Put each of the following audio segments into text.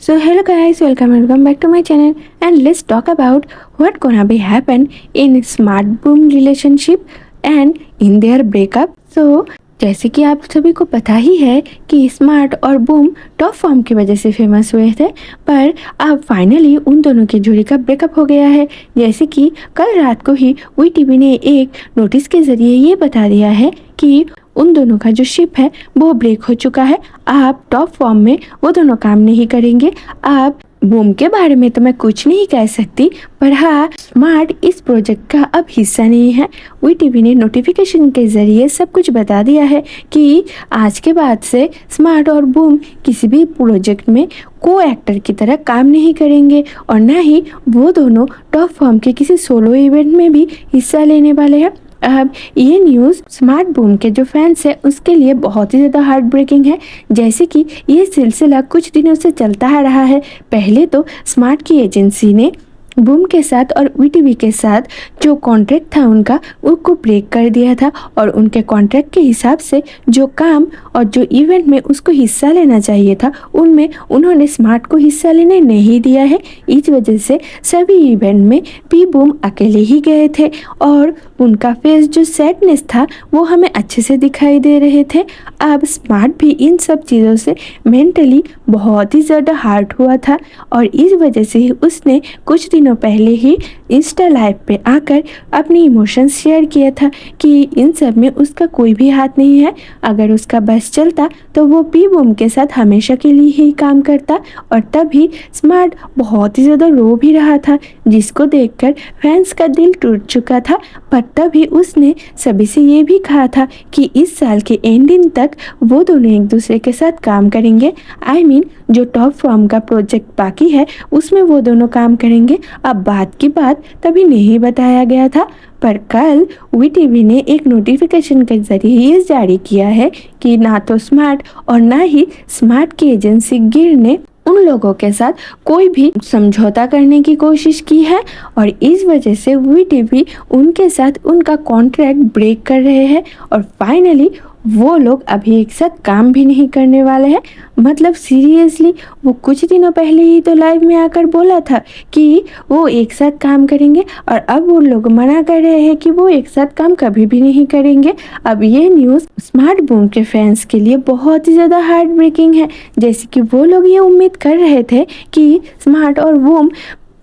So hello guys, welcome back to my channel and let's talk about what gonna be happen in Smart Boom relationship and in their breakup. So जैसे कि आप सभी को पता ही है कि smart और बूम टॉप फॉर्म की वजह से फेमस हुए थे, पर अब फाइनली उन दोनों की जोड़ी का ब्रेकअप हो गया है। जैसे कि कल रात को ही वी टीवी ने एक नोटिस के जरिए ये बता दिया है कि उन दोनों का जो शिप है वो ब्रेक हो चुका है। आप टॉप फॉर्म में वो दोनों काम नहीं करेंगे। आप बूम के बारे में तो मैं कुछ नहीं कह सकती, पर हाँ, स्मार्ट इस प्रोजेक्ट का अब हिस्सा नहीं है। वी टीवी ने नोटिफिकेशन के जरिए सब कुछ बता दिया है कि आज के बाद से स्मार्ट और बूम किसी भी प्रोजेक्ट में को एक्टर की तरह काम नहीं करेंगे और ना ही वो दोनों टॉप फॉर्म के किसी सोलो इवेंट में भी हिस्सा लेने वाले हैं। अब ये न्यूज़ स्मार्ट बूम के जो फैंस हैं उसके लिए बहुत ही ज़्यादा हार्ट ब्रेकिंग है। जैसे कि ये सिलसिला कुछ दिनों से चलता आ रहा है। पहले तो स्मार्ट की एजेंसी ने बूम के साथ और वी टीवी के साथ जो कॉन्ट्रैक्ट था उनका उसको ब्रेक कर दिया था और उनके कॉन्ट्रैक्ट के हिसाब से जो काम और जो इवेंट में उसको हिस्सा लेना चाहिए था उनमें उन्होंने स्मार्ट को हिस्सा लेने नहीं दिया है। इस वजह से सभी इवेंट में पी बूम अकेले ही गए थे और उनका फेस जो सैडनेस था वो हमें अच्छे से दिखाई दे रहे थे। अब स्मार्ट भी इन सब चीज़ों से मेंटली बहुत ही ज़्यादा हर्ट हुआ था और इस वजह से ही उसने कुछ दिनों पहले ही इंस्टा लाइव पे आकर अपनी इमोशंस शेयर किया था कि इन सब में उसका कोई भी हाथ नहीं है। अगर उसका बस चलता तो वो पी बूम के साथ हमेशा के लिए ही काम करता। और तभी स्मार्ट बहुत ही ज़्यादा रो भी रहा था, जिसको देखकर फैंस का दिल टूट चुका था। पर तभी उसने सभी से ये भी कहा था कि इस साल के एंडिंग तक वो दोनों एक दूसरे के साथ काम करेंगे। I mean, जो टॉप फॉर्म का प्रोजेक्ट बाकी है उसमें वो दोनों काम करेंगे। अब बात की बात तभी नहीं बताया गया था, पर कल वी टीवी ने एक नोटिफिकेशन के जरिए ये जारी किया है कि ना तो स्मार्ट और ना ही स्मार्ट की एजेंसी गिर ने उन लोगों के साथ कोई भी समझौता करने की कोशिश की है और इस वजह से वी टीवी उनके साथ उनका कॉन्ट्रैक्ट ब्रेक कर रहे हैं और फाइनली वो लोग अभी एक साथ काम भी नहीं करने वाले हैं। मतलब सीरियसली वो कुछ दिनों पहले ही तो लाइव में आकर बोला था कि वो एक साथ काम करेंगे और अब वो लोग मना कर रहे हैं कि वो एक साथ काम कभी भी नहीं करेंगे। अब ये न्यूज़ स्मार्ट बूम के फैंस के लिए बहुत ही ज़्यादा हार्ट ब्रेकिंग है। जैसे कि वो लोग ये उम्मीद कर रहे थे कि स्मार्ट और बूम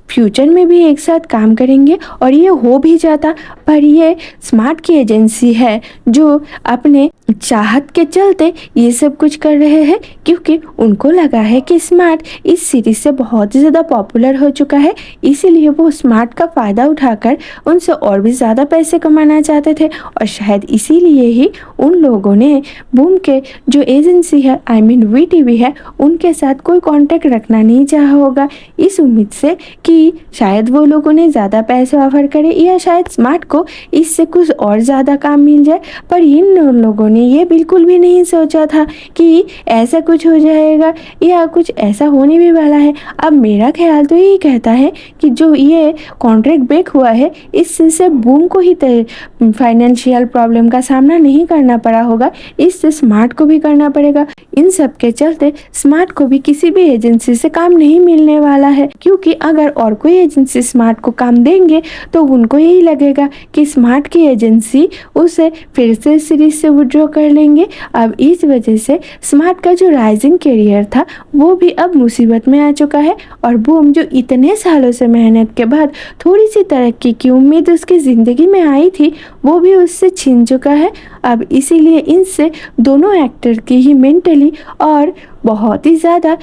फ्यूचर में भी एक साथ काम करेंगे और ये हो भी जाता, पर ये स्मार्ट की एजेंसी है जो अपने चाहत के चलते ये सब कुछ कर रहे हैं, क्योंकि उनको लगा है कि स्मार्ट इस सीरीज से बहुत ही ज़्यादा पॉपुलर हो चुका है। इसीलिए वो स्मार्ट का फ़ायदा उठाकर उनसे और भी ज़्यादा पैसे कमाना चाहते थे और शायद इसीलिए ही उन लोगों ने बूम के जो एजेंसी है I mean वी टीवी है उनके साथ कोई कॉन्टेक्ट रखना नहीं चाहा होगा, इस उम्मीद से कि शायद वो लोगों ने ज़्यादा पैसे ऑफर करे या शायद स्मार्ट को इससे कुछ और ज़्यादा काम मिल जाए। पर इन लोगों ने ये बिल्कुल भी नहीं सोचा था कि ऐसा कुछ हो जाएगा या कुछ ऐसा होने भी वाला है। अब मेरा ख्याल तो यही कहता है कि जो ये कॉन्ट्रैक्ट ब्रेक हुआ है इससे सिर्फ बूम को ही फाइनेंशियल प्रॉब्लम का सामना नहीं करना पड़ा होगा, इससे स्मार्ट को भी करना पड़ेगा। इन सब के चलते स्मार्ट को भी किसी भी एजेंसी से काम नहीं मिलने वाला है, क्योंकि अगर और कोई एजेंसी स्मार्ट को काम देंगे तो उनको यही लगेगा कि स्मार्ट की एजेंसी उसे फिर से सीरीज से विड्रॉ कर लेंगे। अब इस वजह से स्मार्ट का जो राइजिंग करियर था वो भी अब मुसीबत में आ चुका है और बूम जो इतने सालों से मेहनत के बाद थोड़ी सी तरक्की की उम्मीद उसकी ज़िंदगी में आई थी वो भी उससे छिन चुका है। अब इसीलिए इनसे दोनों एक्टर की ही मेंटली और बहुत ही ज़्यादा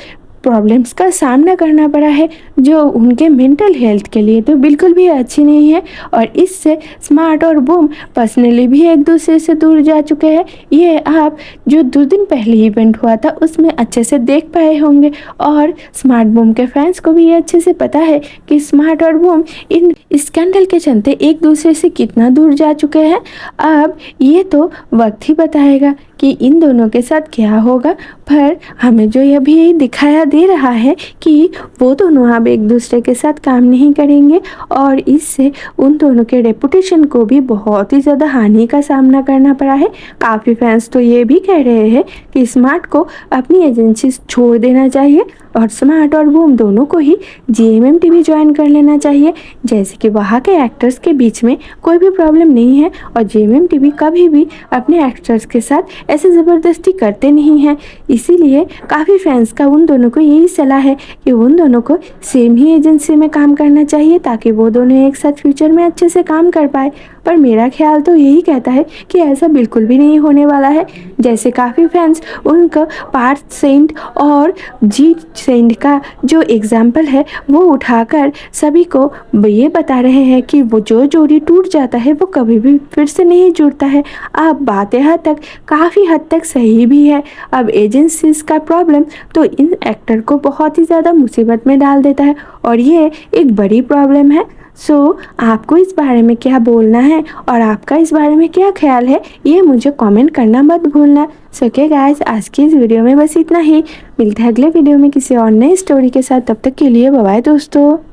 प्रॉब्लम्स का सामना करना पड़ा है, जो उनके मेंटल हेल्थ के लिए तो बिल्कुल भी अच्छी नहीं है और इससे स्मार्ट और बूम पर्सनली भी एक दूसरे से दूर जा चुके हैं। ये आप जो 2 दिन पहले इवेंट हुआ था उसमें अच्छे से देख पाए होंगे और स्मार्ट बूम के फैंस को भी ये अच्छे से पता है कि स्मार्ट और बूम इन स्कैंडल के चलते एक दूसरे से कितना दूर जा चुके हैं। अब ये तो वक्त ही बताएगा कि इन दोनों के साथ क्या होगा, पर हमें जो ये भी दिखाया दे रहा है कि वो दोनों अब एक दूसरे के साथ काम नहीं करेंगे और इससे उन दोनों के रेपुटेशन को भी बहुत ही ज़्यादा हानि का सामना करना पड़ा है। काफ़ी फैंस तो ये भी कह रहे हैं कि स्मार्ट को अपनी एजेंसी छोड़ देना चाहिए। और स्मार्ट और बूम दोनों को ही जीएमएम टीवी ज्वाइन कर लेना चाहिए। जैसे कि वहाँ के एक्टर्स के बीच में कोई भी प्रॉब्लम नहीं है और जीएमएम टीवी कभी भी अपने एक्टर्स के साथ ऐसे ज़बरदस्ती करते नहीं हैं। इसीलिए काफ़ी फैंस का उन दोनों को यही सलाह है कि उन दोनों को सेम ही एजेंसी में काम करना चाहिए ताकि वो दोनों एक साथ फ्यूचर में अच्छे से काम कर पाए। पर मेरा ख्याल तो यही कहता है कि ऐसा बिल्कुल भी नहीं होने वाला है। जैसे काफ़ी फैंस उनका पार्थ सेंट और जी सेंट का जो एग्जाम्पल है वो उठाकर सभी को ये बता रहे हैं कि वो जो जोड़ी टूट जाता है वो कभी भी फिर से नहीं जुड़ता है। अब बात यहाँ तक काफ़ी हद तक सही भी है। अब एजेंसीज का प्रॉब्लम तो इन एक्टर को बहुत ही ज़्यादा मुसीबत में डाल देता है और ये एक बड़ी प्रॉब्लम है। आपको इस बारे में क्या बोलना है और आपका इस बारे में क्या ख्याल है ये मुझे कमेंट करना मत भूलना। ओके गाइस, आज की इस वीडियो में बस इतना ही। मिलते हैं अगले वीडियो में किसी और नई स्टोरी के साथ। तब तक के लिए बाय बाय दोस्तों।